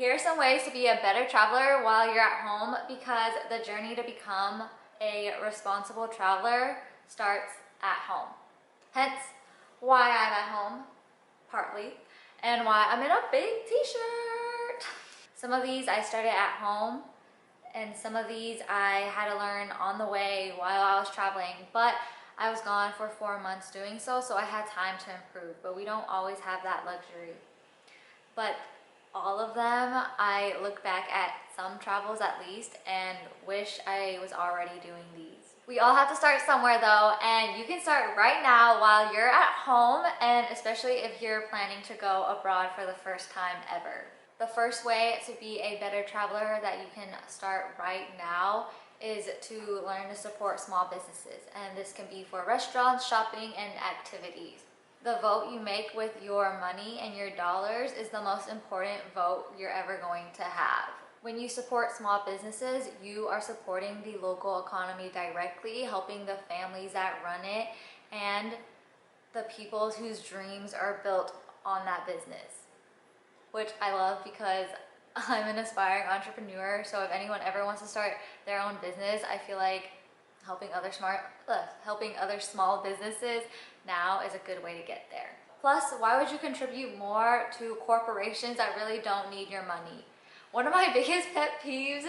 Here are some ways to be a better traveler while you're at home, because the journey to become a responsible traveler starts at home. Hence, why I'm at home, partly, and why I'm in a big t-shirt. Some of these I started at home, and some of these I had to learn on the way while I was traveling, but I was gone for 4 months doing so I had time to improve, but we don't always have that luxury. But all of them, I look back at some travels at least and wish I was already doing these. We all have to start somewhere though, and you can start right now while you're at home, and especially if you're planning to go abroad for the first time ever. The first way to be a better traveler that you can start right now is to learn to support small businesses, and this can be for restaurants, shopping, and activities. The vote you make with your money and your dollars is the most important vote you're ever going to have. When you support small businesses, you are supporting the local economy directly, helping the families that run it and the people whose dreams are built on that business, which I love because I'm an aspiring entrepreneur. So if anyone ever wants to start their own business, I feel like helping other small businesses now is a good way to get there. Plus, why would you contribute more to corporations that really don't need your money? One of my biggest pet peeves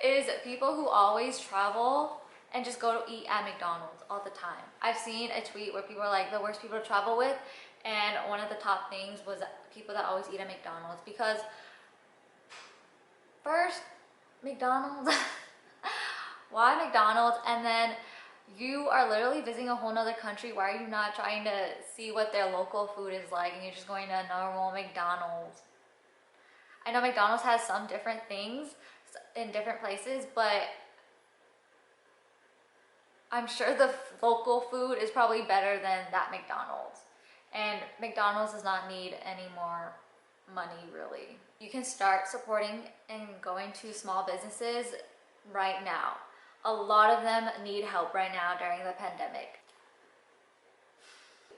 is people who always travel and just go to eat at McDonald's all the time. I've seen a tweet where people are like, the worst people to travel with, and one of the top things was people that always eat at McDonald's. Because first, McDonald's why McDonald's? And then you are literally visiting a whole nother country. Why are you not trying to see what their local food is like and you're just going to a normal McDonald's? I know McDonald's has some different things in different places, but I'm sure the local food is probably better than that McDonald's. And McDonald's does not need any more money, really. You can start supporting and going to small businesses right now. A lot of them need help right now during the pandemic.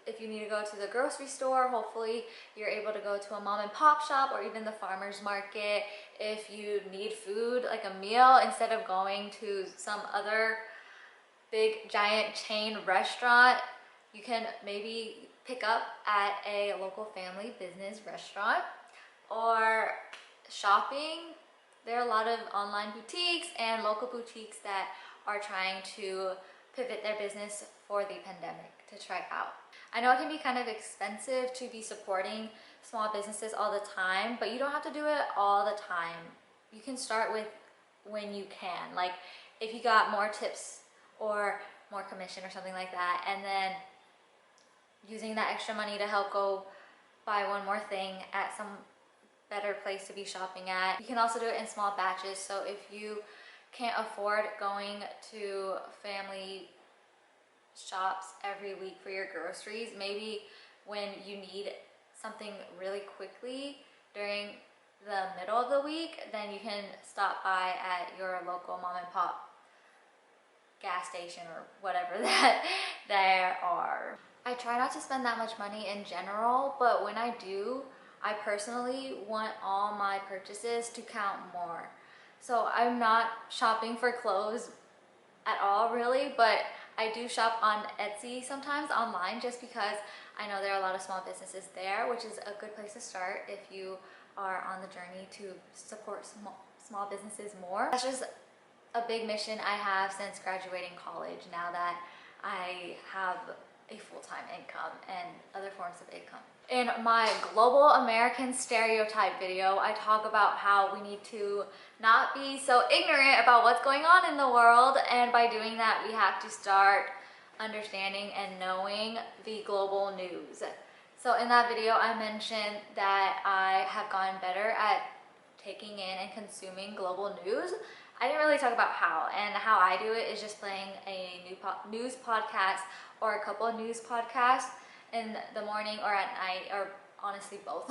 If you need to go to the grocery store, hopefully you're able to go to a mom and pop shop or even the farmer's market. If you need food, like a meal, instead of going to some other big giant chain restaurant, you can maybe pick up at a local family business restaurant. Or shopping, there are a lot of online boutiques and local boutiques that are trying to pivot their business for the pandemic to try out. I know it can be kind of expensive to be supporting small businesses all the time, but you don't have to do it all the time. You can start with when you can. Like if you got more tips or more commission or something like that, and then using that extra money to help go buy one more thing at some better place to be shopping at. You can also do it in small batches. So if you can't afford going to family shops every week for your groceries, maybe when you need something really quickly during the middle of the week, then you can stop by at your local mom and pop gas station or whatever that there are. I try not to spend that much money in general, but when I do, I personally want all my purchases to count more. So I'm not shopping for clothes at all really, but I do shop on Etsy sometimes online just because I know there are a lot of small businesses there, which is a good place to start if you are on the journey to support small businesses more. That's just a big mission I have since graduating college, now that I have a full-time income and other forms of income. In my Global American Stereotype video, I talk about how we need to not be so ignorant about what's going on in the world, and by doing that, we have to start understanding and knowing the global news. So in that video, I mentioned that I have gotten better at taking in and consuming global news. I didn't really talk about how, and how I do it is just playing a news podcast or a couple of news podcasts in the morning or at night, or honestly both,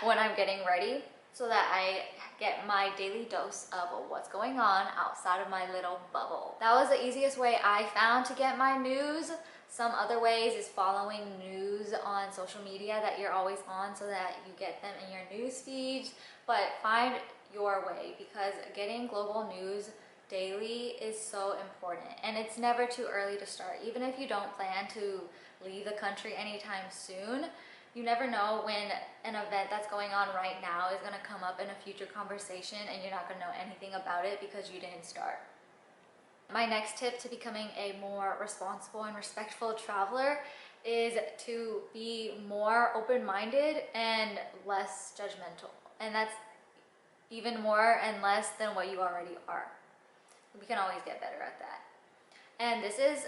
when I'm getting ready, so that I get my daily dose of what's going on outside of my little bubble. That was the easiest way I found to get my news Some other ways is following news on social media that you're always on so that you get them in your news feeds. But find your way, because getting global news daily is so important, and it's never too early to start. Even if you don't plan to leave the country anytime soon, you never know when an event that's going on right now is going to come up in a future conversation and you're not going to know anything about it because you didn't start. My next tip to becoming a more responsible and respectful traveler is to be more open-minded and less judgmental. And that's even more and less than what you already are. We can always get better at that. And this is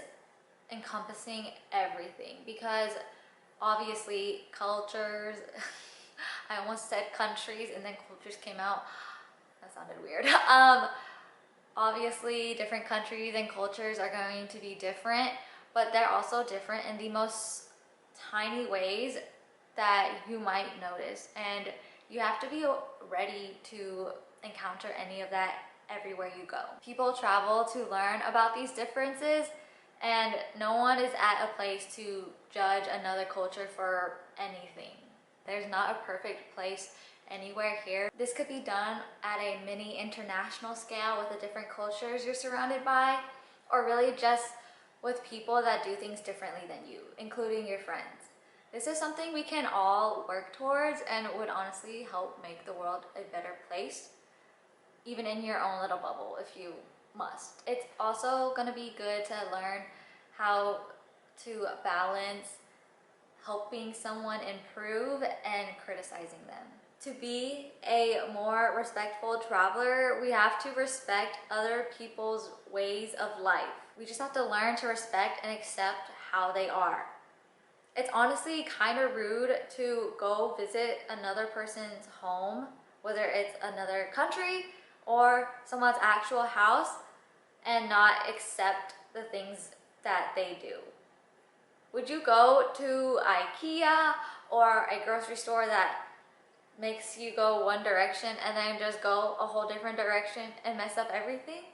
encompassing everything, because obviously cultures, I almost said countries and then cultures came out. That sounded weird. Obviously different countries and cultures are going to be different, but they're also different in the most tiny ways that you might notice. And you have to be ready to encounter any of that everywhere you go. People travel to learn about these differences, and no one is at a place to judge another culture for anything. There's not a perfect place anywhere here. This could be done at a mini international scale with the different cultures you're surrounded by, or really just with people that do things differently than you, including your friends. This is something we can all work towards, and would honestly help make the world a better place, even in your own little bubble if you must. It's also going to be good to learn how to balance helping someone improve and criticizing them. To be a more respectful traveler, we have to respect other people's ways of life. We just have to learn to respect and accept how they are. It's honestly kind of rude to go visit another person's home, whether it's another country or someone's actual house, and not accept the things that they do. Would you go to IKEA or a grocery store that makes you go one direction and then just go a whole different direction and mess up everything?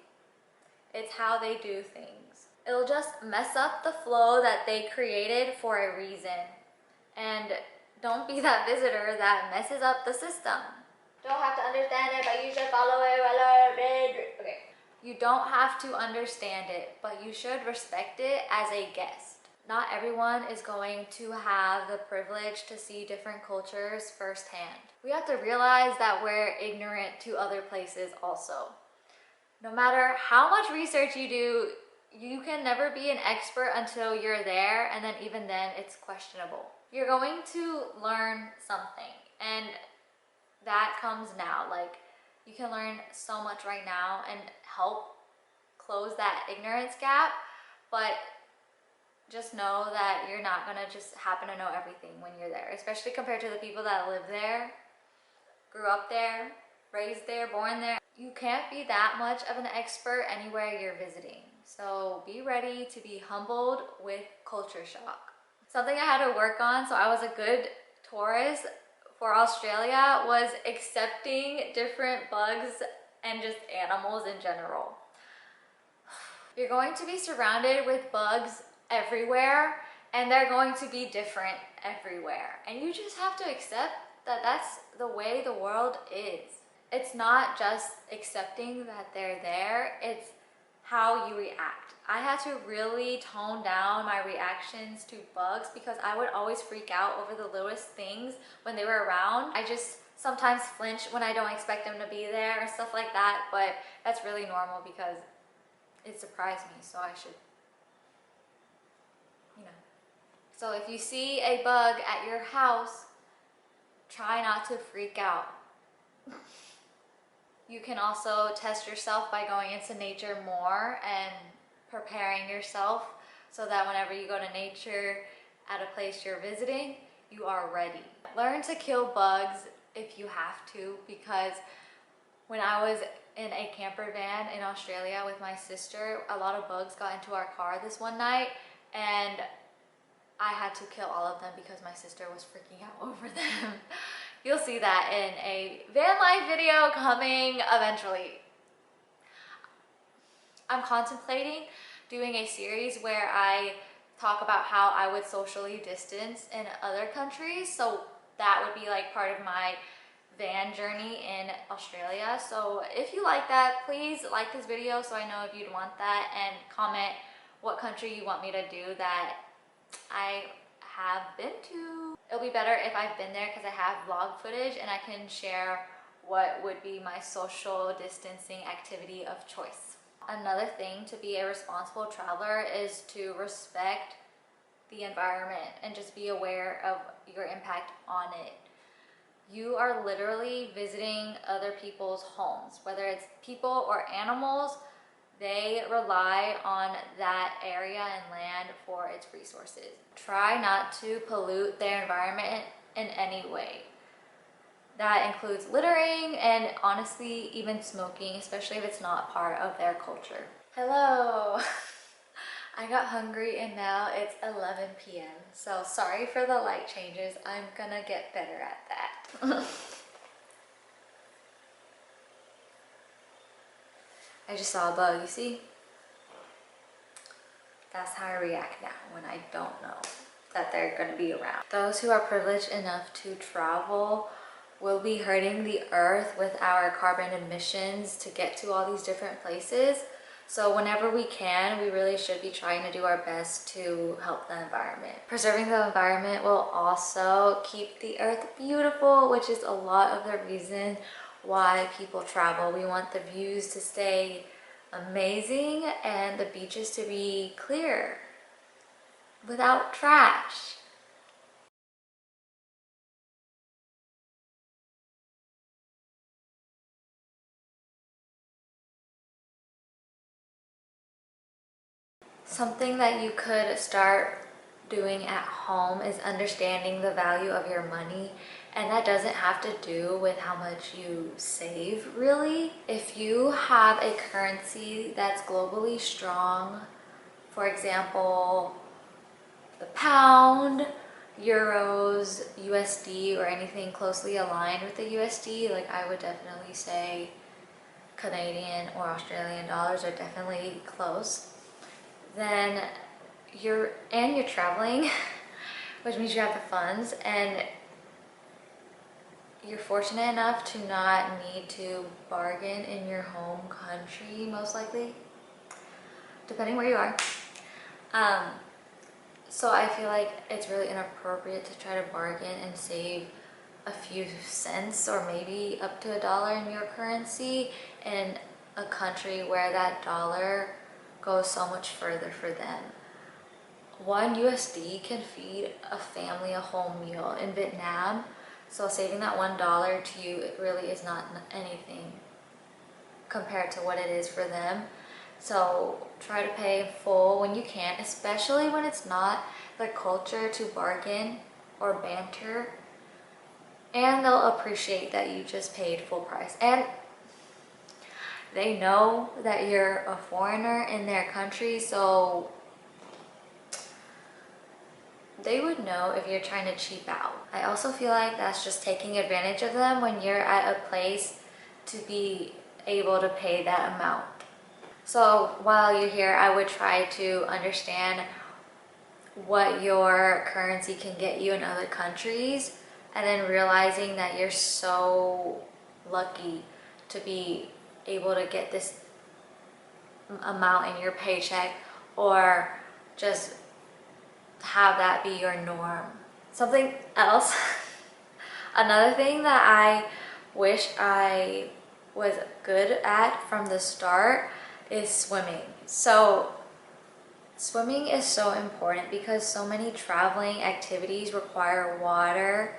It's how they do things. It'll just mess up the flow that they created for a reason. And don't be that visitor that messes up the system. Don't have to understand it, but you should follow it. Okay. You don't have to understand it, but you should respect it as a guest. Not everyone is going to have the privilege to see different cultures firsthand. We have to realize that we're ignorant to other places also. No matter how much research you do, you can never be an expert until you're there, and then even then it's questionable. You're going to learn something, and that comes now. Like, you can learn so much right now and help close that ignorance gap, but just know that you're not gonna just happen to know everything when you're there, especially compared to the people that live there, grew up there, raised there, born there. You can't be that much of an expert anywhere you're visiting. So be ready to be humbled with culture shock. Something I had to work on so I was a good tourist for Australia was accepting different bugs and just animals in general. You're going to be surrounded with bugs everywhere, and they're going to be different everywhere. And you just have to accept that that's the way the world is. It's not just accepting that they're there, it's how you react. I had to really tone down my reactions to bugs because I would always freak out over the littlest things when they were around. I just sometimes flinch when I don't expect them to be there and stuff like that, but that's really normal because it surprised me, so I should, you know. So if you see a bug at your house, try not to freak out. You can also test yourself by going into nature more and preparing yourself so that whenever you go to nature at a place you're visiting, you are ready. Learn to kill bugs if you have to, because when I was in a camper van in Australia with my sister, a lot of bugs got into our car this one night, and I had to kill all of them because my sister was freaking out over them. You'll see that in a van life video coming eventually. I'm contemplating doing a series where I talk about how I would socially distance in other countries. So that would be like part of my van journey in Australia. So if you like that, please like this video so I know if you'd want that, and comment what country you want me to do that I have been to. It'll be better if I've been there because I have vlog footage and I can share what would be my social distancing activity of choice. Another thing to be a responsible traveler is to respect the environment and just be aware of your impact on it. You are literally visiting other people's homes, whether it's people or animals. They rely on that area and land for its resources. Try not to pollute their environment in any way. That includes littering and honestly even smoking, especially if it's not part of their culture. Hello! I got hungry and now it's 11 p.m. So sorry for the light changes. I'm gonna get better at that. I just saw a bug, you see? That's how I react now when I don't know that they're gonna be around. Those who are privileged enough to travel will be hurting the earth with our carbon emissions to get to all these different places. So whenever we can, we really should be trying to do our best to help the environment. Preserving the environment will also keep the earth beautiful, which is a lot of the reason why people travel. We want the views to stay amazing and the beaches to be clear without trash. Something that you could start doing at home is understanding the value of your money, and that doesn't have to do with how much you save really. If you have a currency that's globally strong, for example, the pound, euros, USD, or anything closely aligned with the USD, like I would definitely say Canadian or Australian dollars are definitely close, then you're traveling, which means you have the funds and you're fortunate enough to not need to bargain in your home country, most likely, depending where you are. So I feel like it's really inappropriate to try to bargain and save a few cents or maybe up to $1 in your currency in a country where that dollar goes so much further for them. $1 USD can feed a family a whole meal in Vietnam. So saving that $1 to you, it really is not anything compared to what it is for them. So try to pay in full when you can, especially when it's not the culture to bargain or banter. And they'll appreciate that you just paid full price. And they know that you're a foreigner in their country, so they would know if you're trying to cheap out. I also feel like that's just taking advantage of them when you're at a place to be able to pay that amount. So while you're here, I would try to understand what your currency can get you in other countries, and then realizing that you're so lucky to be able to get this amount in your paycheck, or just have that be your norm. Something else, another thing that I wish I was good at from the start is swimming. So swimming is so important because so many traveling activities require water.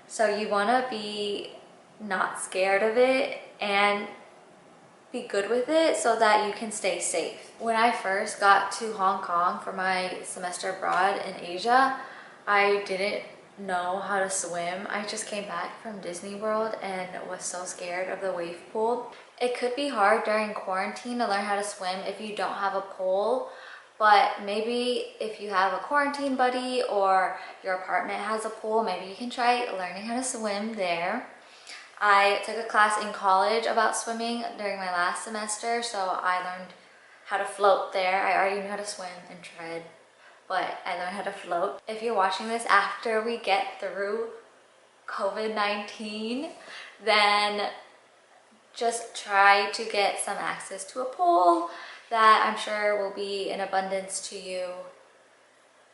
So you want to be not scared of it and be good with it so that you can stay safe. When I first got to Hong Kong for my semester abroad in Asia, I didn't know how to swim. I just came back from Disney World and was so scared of the wave pool. It could be hard during quarantine to learn how to swim if you don't have a pool, but maybe if you have a quarantine buddy or your apartment has a pool, maybe you can try learning how to swim there. I took a class in college about swimming during my last semester, so I learned how to float there. I already knew how to swim and tread, but I learned how to float. If you're watching this after we get through COVID-19, then just try to get some access to a pool that I'm sure will be in abundance to you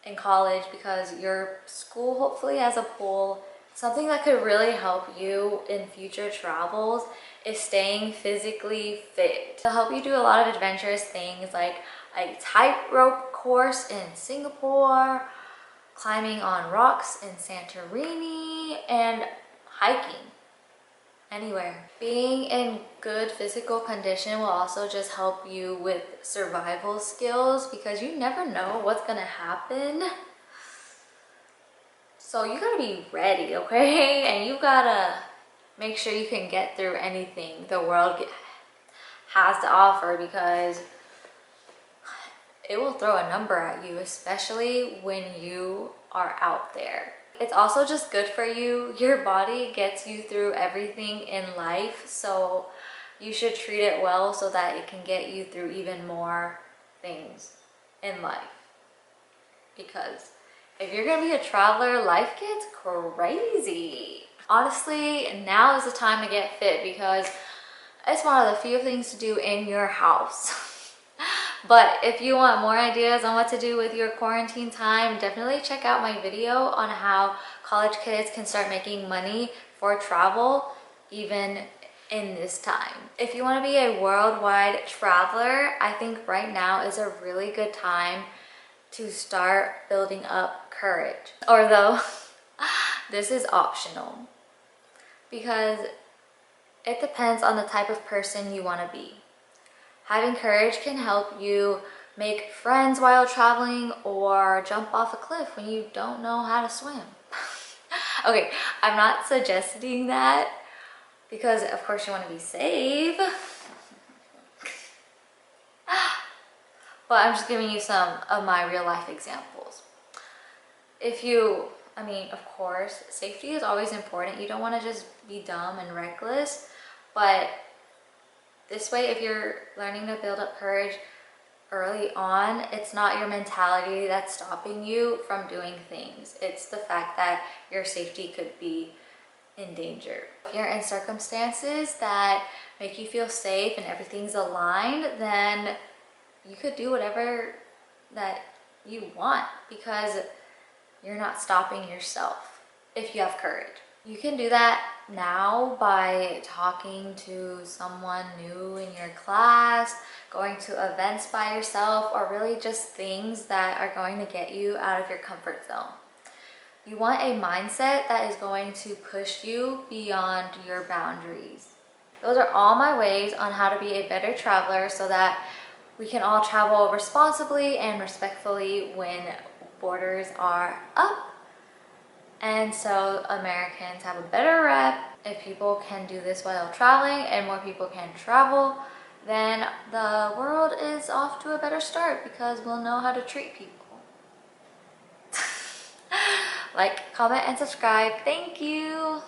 in college, because your school hopefully has a pool. Something that could really help you in future travels is staying physically fit. It'll help you do a lot of adventurous things like a tightrope course in Singapore, climbing on rocks in Santorini, and hiking anywhere. Being in good physical condition will also just help you with survival skills, because you never know what's gonna happen. So you gotta be ready, okay? And you gotta make sure you can get through anything the world has to offer, because it will throw a number at you, especially when you are out there. It's also just good for you. Your body gets you through everything in life, so you should treat it well so that it can get you through even more things in life. Because if you're gonna be a traveler, life gets crazy. Honestly, now is the time to get fit, because it's one of the few things to do in your house. But if you want more ideas on what to do with your quarantine time, definitely check out my video on how college kids can start making money for travel even in this time. If you want to be a worldwide traveler, I think right now is a really good time to start building up courage. Although this is optional, because it depends on the type of person you want to be. Having courage can help you make friends while traveling or jump off a cliff when you don't know how to swim. Okay, I'm not suggesting that, because of course you want to be safe. But I'm just giving you some of my real life examples. Of course, safety is always important. You don't want to just be dumb and reckless, but this way, if you're learning to build up courage early on, it's not your mentality that's stopping you from doing things. It's the fact that your safety could be in danger. If you're in circumstances that make you feel safe and everything's aligned, then you could do whatever that you want, because you're not stopping yourself if you have courage. You can do that now by talking to someone new in your class, going to events by yourself, or really just things that are going to get you out of your comfort zone. You want a mindset that is going to push you beyond your boundaries. Those are all my ways on how to be a better traveler, so that we can all travel responsibly and respectfully when borders are up. And so Americans have a better rep. If people can do this while traveling and more people can travel, then the world is off to a better start, because we'll know how to treat people. Like, comment, and subscribe. Thank you.